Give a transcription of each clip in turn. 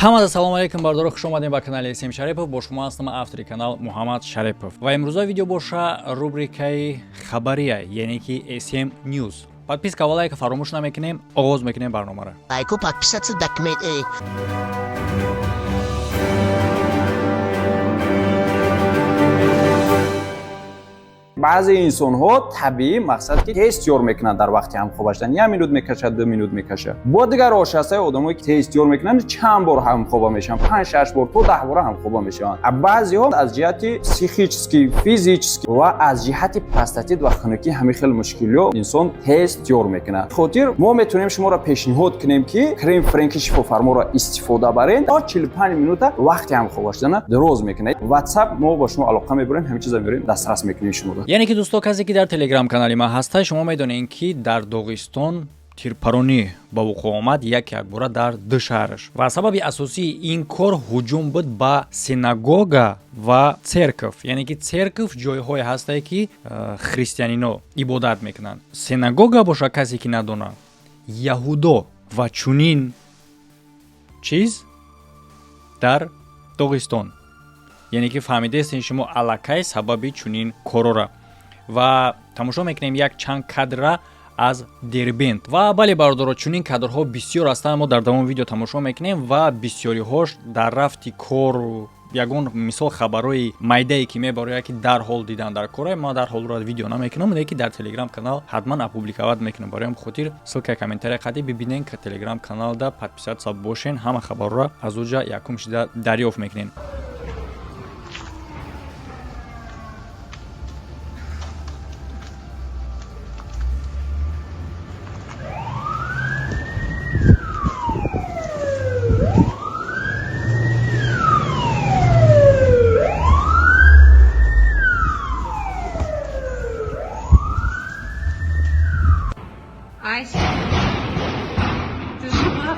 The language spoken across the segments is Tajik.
Ҳамада салом алейкум, бардор хуш омадем ба канали Сем Шарипов. Бо шумо ҳастам автори канал Муҳаммад Шарипов. Ва имрӯза видео боша рубрикаи хабария, яъне ки SM News. Подписка ва лайка фаромӯш намекунем. Оғоз мекунем барномаро. Лайку подписаться документ. بعضی انسان ها طبیعی مقصد که تست یار میکنن در وقتی هم خواب شدن 1 مینوت میکشه 2 مینوت میکشه. با دیگر آشناسای آدمایی که تست یار میکنن چند بار هم خواب میشن 5 6 بار تا 10 بار هم خواب میشن. بعضی ها از جهت پسیخیکی فیزیکی و از جهت پروستات و خنکی همین خیلی مشکلی انسان تست یار میکنه. خاطر ما میتونیم شما را پیشنهاد کنیم که کریم فرانکی شفافرما را استفاده برین تا 45 مینوت وقتی هم خواب شدن دراز میکنه. واتساپ ما با شما علاقه میبریم همه چیزا میبریم دسترس میکنیم شما. яъне ки дӯсто касе ки дар телеграм канали ман ҳаста, шумо медонед ки дар Доғистон тирпаронӣ ба вуқӯъ омад як бора дар ду шаҳраш ва сабаби асосии ин кор ҳуҷум буд ба синагога ва церкв. Яъне ки церкв ҷойҳое ҳастае ки христианино ибодат мекунанд. Синагога боша касе ки надона яҳудо ва чунин чиз дар Доғистон. яъне ки фаҳмидастин шумо аллакай сабаби чунин корора. ва тамошо мекунем як чанд кадра аз Дербент. ва бале бародаро, чунин кадрҳо бисёр ҳастанд. мо дар давоми видео тамошо мекунем ва бисёриҳош дар рафти кор ягон мисол хабарои майдае ки мебарояд ки дарҳол дидан дар кора. ма дарҳол ро видео намекунам, ки дар телеграм канал ҳатман апубликоват мекунам. бароям хотир ссилкаи комментария қади бибинен ки телеграм каналда подписатся бошен. ҳама хабарро аз уҷа якум шида дарёфт мекунен. Ася, ты жива?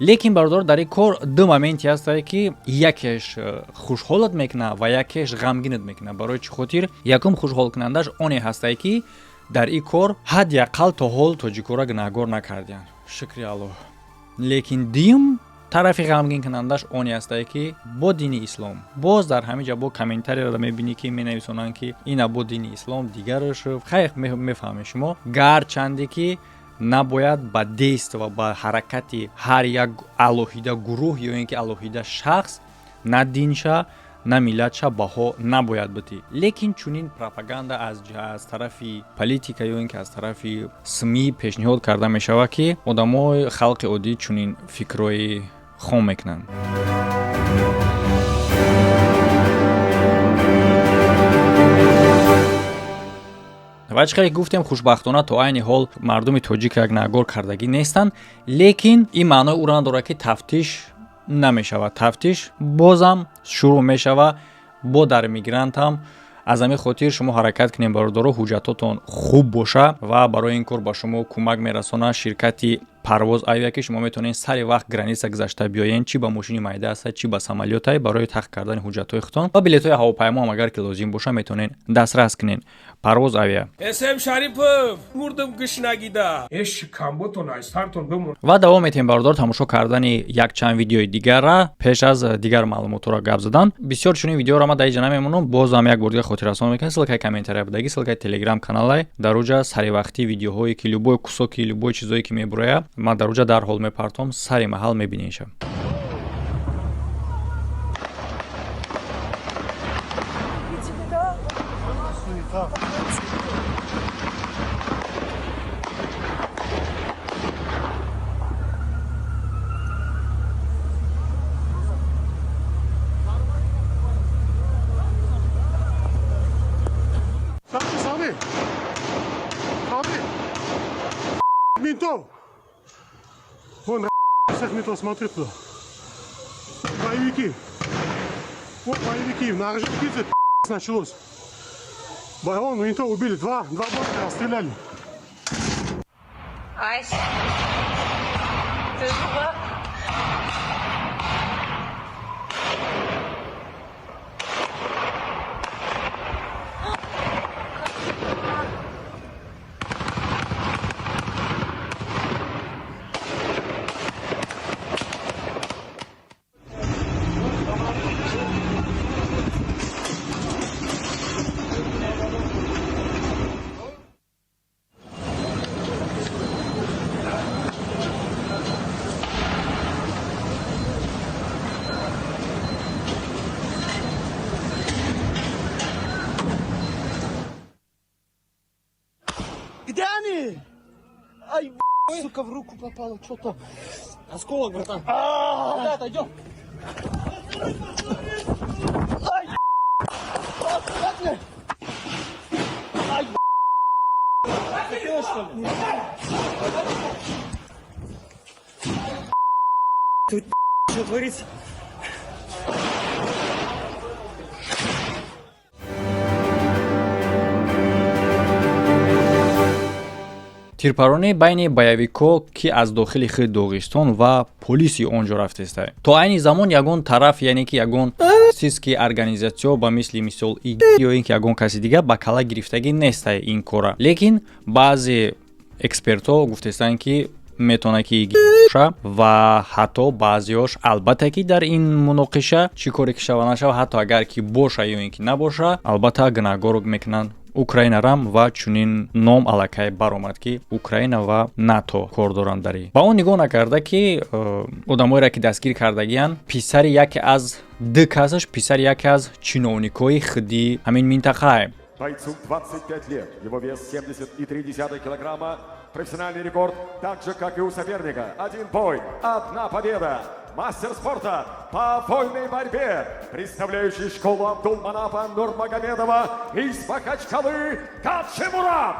лекин бародаро, дар ин кор ду моменти ҳастае ки якеш хушҳолат мекунад ва якеш ғамгинат мекунад. барои чӣ хотир? якум хушҳолкунандаш оне ҳастае ки дар ин кор ҳадяқал то ҳол тоҷикора гунаҳгор накардиянд. шукри аллоҳ. лекин дуюм тарафи ғамгинкунандаш оне ҳастае ки бо дини ислом боз дар ҳамин ҷа бо комментариро мебинӣ ки менависонанд ки ина бо дини ислом дигараш хайр мефаҳмед шумо. гарчанде ки набояд ба дест ва ба ҳаракати ҳар як алоҳида гурӯҳ ё ин ки алоҳида шахс на динша на миллатша баҳо набояд битӣ. лекин чунин пропаганда аз тарафи политика ё ин ки аз тарафи СМИ пешниҳод карда мешавад ки одамои халқи оддӣ чунин фикрҳои хом мекунанд. ва чӣ қадр гуфтем хушбахтона то айни ҳол мардуми тоҷик як наҳгор кардагӣ нестанд. лекин ин маънои ӯро надорад ки тафтиш намешавад. тафтиш бозам шурӯъ мешавад бо дар мигрант ҳам. аз ҳамин хотир шумо ҳаракат кунед бародаро, ҳуҷҷатотон хуб боша ва барои ин кор ба шумо кӯмак мерасонад ширкати парвоз авиа ки шумо метавонед сари вақт граница гузашта биёед, чи ба мошини майда аст, чи ба самолёта, барои тахт кардани ҳуҷҷатҳои худтон ва билетҳои ҳавопаймо ҳам агар ки лозим боша метавонед дастрас кунед. парвоз авиа. Сем Шарипов, мурдам гушнагида. Эш камботон айстартон бемон. ва давом метем бародар тамошо кардани якчанд видеои дигарра пеш аз дигар маълумотро гап задан. бисёр чунин видеоро ма дар инҷа намемонам. бозам як бор дигар хотиррасон мекунам. ссилкаи комментария будагӣ, ссилкаи телеграм каналай дар уҷа саривақтӣ видеоҳое ки любой кусоки любой чизое ки мебурояд ма дар уҷа дарҳол мепартом сари маҳал мебинешам. Ментов! Вон, всех ментов, смотри туда. Боевики. Вот боевики. На Орджоникидзе началось. Байон, ну и то убили. Два блокера стреляли. Айс. Ты жива? Где они? Ай, сука, в руку попало что-то. Осколок, братан. Да, отойдем. Ай, ай, хотела, что ли? Тут что творится? тирпаронӣ байни боявикҳо ки аз дохили худи Доғистон ва полиси он ҷо рафтеста. То айни замон ягон тараф, яъне ки ягон сиски организатсия ба мисли мисол ИГ ё ин ки ягон каси дигар ба кала гирифтагӣ неста ин кора. Лекин баъзе экспертҳо гуфтестанд ки метавона ки ИГ боша ва ҳатто баъзеҳош албатта ки дар ин муноқиша чӣ коре ки шава нашава, ҳатто агар ки боша ё ин ки набоша, албатта гунаҳгор мекунанд Украинарам ва чунин ном аллакай баромад ки Украина ва НАТО кор доранд дарӣ. Ба он нигоҳ накарда ки одамоеро ки дастгир кардагиянд писари яке аз касаш писари яке аз чиновникҳои худи ҳамин минтақае. Бойцу 25 лет, его вес 70,3 килограмма, профессиональный рекорд, так же, как и у соперника. Один бой, одна победа. Мастер спорта по вольной борьбе, представляющий школу Абдулманафа Нурмагомедова из Махачкалы, Качемурат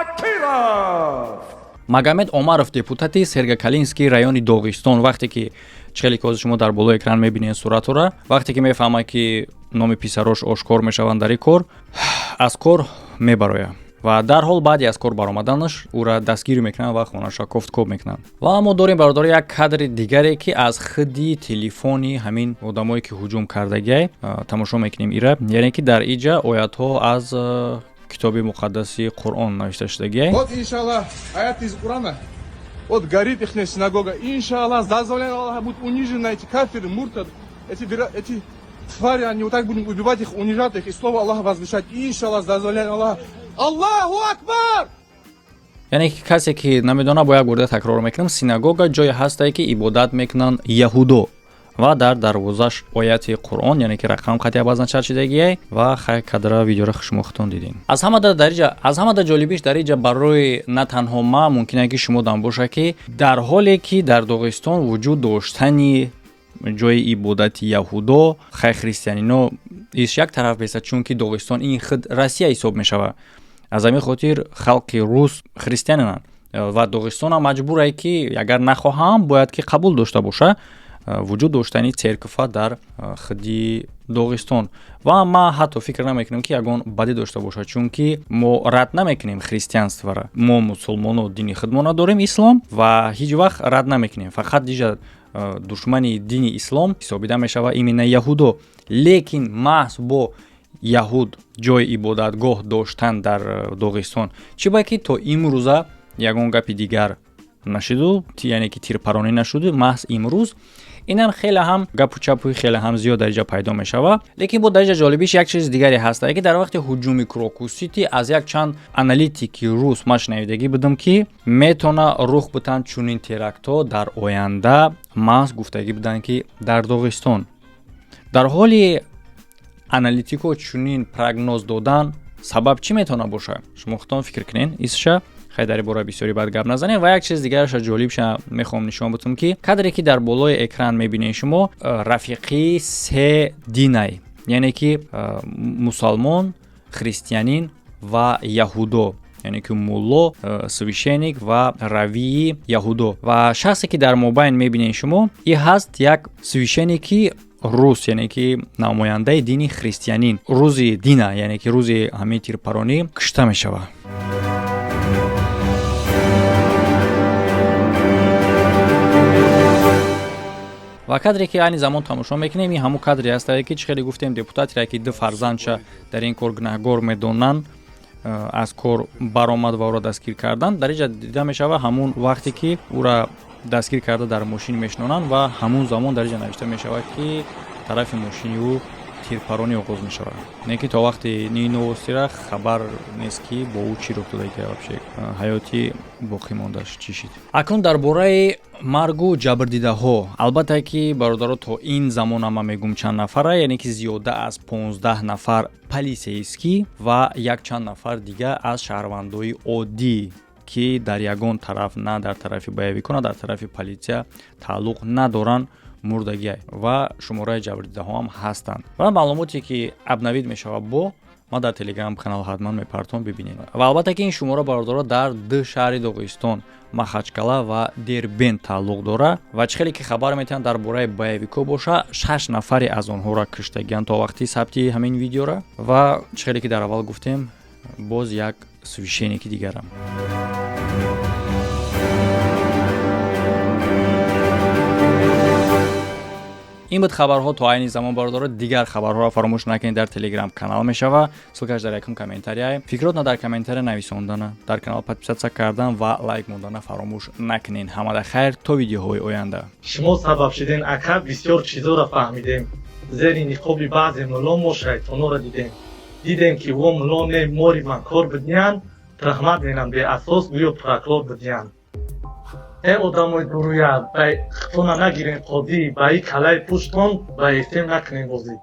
Какиров. Магомед Омаров, депутати Сергокалинский райони Доғистон, вақте ки чихели ки шумо дар болои экран мебинед суратора, вақте ки мефаҳмад ки номи писарош ошкор мешаванд дар ин кор, аз кор мебарояд. ва дарҳол баъди аз кор баромаданаш ӯра дастгирӣ мекунанд ва хонаша кофткоб мекунанд. Ва мо дорем бародари як кадри дигаре ки аз худи телефони ҳамин одамое ки ҳуҷум кардагиай тамошо мекунем ира, яъне ки дар иҷа оятҳо аз китоби муқаддаси Қуръон навишта шудагиай. Вот иншаллах аят из Корана. Вот горит их синагога. Иншаллах, с дозволения Аллаха будут унижены эти кафиры, муртады, эти твари, они вот так будем убивать их, унижать их и слово Аллаха возвещать. Иншаллах, с дозволения Аллаха. Аллаху Акбар! яъне ки касе ки намедона бо як бурда такрор мекунам, синагога ҷое ҳастае ки ибодат мекунанд яҳудо ва дар дарвозаш ояти Қуръон, яъне ки рақам хати обозначат шудагиай ва хай кадра видеоро шумо худтон дидин. аз ҳамада ҷолибиш дар иҷа барои на танҳо ма мумкине ки шумо дам боша ки дар ҳоле ки дар Доғистон вуҷуд доштани ҷои ибодати яҳудо хай христианино иш як тараф беса, чунки Доғистон ин худ Россия ҳисоб мешава. аз ҳамин хотир халқи рус христианинанд ва Доғистон маҷбурае ки агар нахоҳам бояд ки қабул дошта боша вуҷуд доштани церква дар худи Доғистон. ва ма ҳатто фикр намекунам ки ягон бадӣ дошта боша, чунки мо рад намекунем христианствора. мо мусулмоно дини худмона дорем ислом ва ҳеҷ вақт рад намекунем. фақат диҷа душмани дини ислом ҳисобида мешава именно яҳудо. лекин маҳз бо яҳуд ҷои ибодатгоҳ доштан дар Доғистон чӣ ба ки то имрӯза ягон гапи дигар нашуду, яъне ки тирпаронӣ нашуду, маҳз имрӯз инам хеле ҳам гапу чапу хеле ҳам зиёд дар иҷа пайдо мешава. лекин бо дар иҷа ҷолибиш як чизи дигаре ҳаст ки дар вақти ҳуҷуми Крокус-Сити аз як чанд аналитики рус ма шунавидагӣ будам ки метавона рух бутанд чунин терактҳо дар оянда, маҳз гуфтагӣ буданд ки дар Доғистон. дар ҳоли аналитикҳо чунин прогноз додан сабаб чӣ метавона боша? шумо худтон фикр кунед. исша хай дар ин бора бисёри бад гап назанем. ва як чиз дигараша ҷолибша мехоҳам нишон бутам ки кадре ки дар болои экран мебинед шумо рафиқи се динай, яъне ки мусалмон, христианин ва яҳудо, яъне ки мулло, священник ва равии яҳудо. ва шахсе ки дар мобайн мебинед шумо, ин ҳаст як священники рус яъне ки намояндаи дини християнин рӯзи дина яъне ки рӯзи ҳамин тирпаронӣ кушта мешавад. ва кадре ки айни замон тамошо мекунем ин ҳамун кадре ҳастае ки чӣ хеле гуфтем депутатере ки ду фарзандша дар ин кор гунаҳгор медонанд аз кор баромад ва ӯро дастгир карданд. Дар инҷа дида мешавад ҳамун вақте ки ӯра дастгир карда дар мошин мешинонанд ва ҳамун замон дар инҷа навишта мешавад ки тарафи мошини ӯ тирпаронӣ оғоз мешавад. Не ки то вақти ин новостира хабар нест ки бо ӯ чӣ рух додае ки вообще ҳаёти боқӣ мондаш чӣ шид. Акнун дар бораи маргу ҷабрдидаҳо албатта ки бародаро то ин замон ама мегум чанд нафара яъне ки зиёда аз 15 нафар полисейскӣ ва якчанд нафар дига аз шаҳрвандои оддӣ ки дар ягон тараф на дар тарафи боевикон на дар тарафи политсия тааллуқ надоранд мурдагӣ ва шумораи ҷабрдидаҳо ҳам ҳастанд. ва маълумоте ки абнавид мешавад бо ма дар телеграм канал ҳатман мепартон бибинед. ва албатта ки ин шумора бародаро дар ду шаҳри Доғистон Махачкала ва Дербент тааллуқ дорад ва чӣ хеле ки хабар метавонад дар бораи боевико боша 6 нафаре аз онҳоро куштагианд то вақти сабти ҳамин видеора ва чӣ хеле ки дар аввал гуфтем боз як свишеники дигарам. ин буд хабарҳо то айни замон бародаро. Дигар хабарҳоро фаромӯш накунед дар телеграм канал мешава ссилкаш дар якум комментария. Фикротна дар комментария нависондана, дар канал подписатсия кардан ва лайк мондана фаромӯш накунед. Ҳамада хайр то видеоҳои оянда. шумо сабаб шудем ака бисёр чизоро фаҳмидем. зери ниқоби баъзе мулло мо шайтонора дидем ки во мулло не мори макор будиянд таҳмат менам беасос гӯё проклор будиянд. е одамои дуруя ба хитона нагирен қодӣ ба и калаи пуштон ба эфтем накунем бозӣ.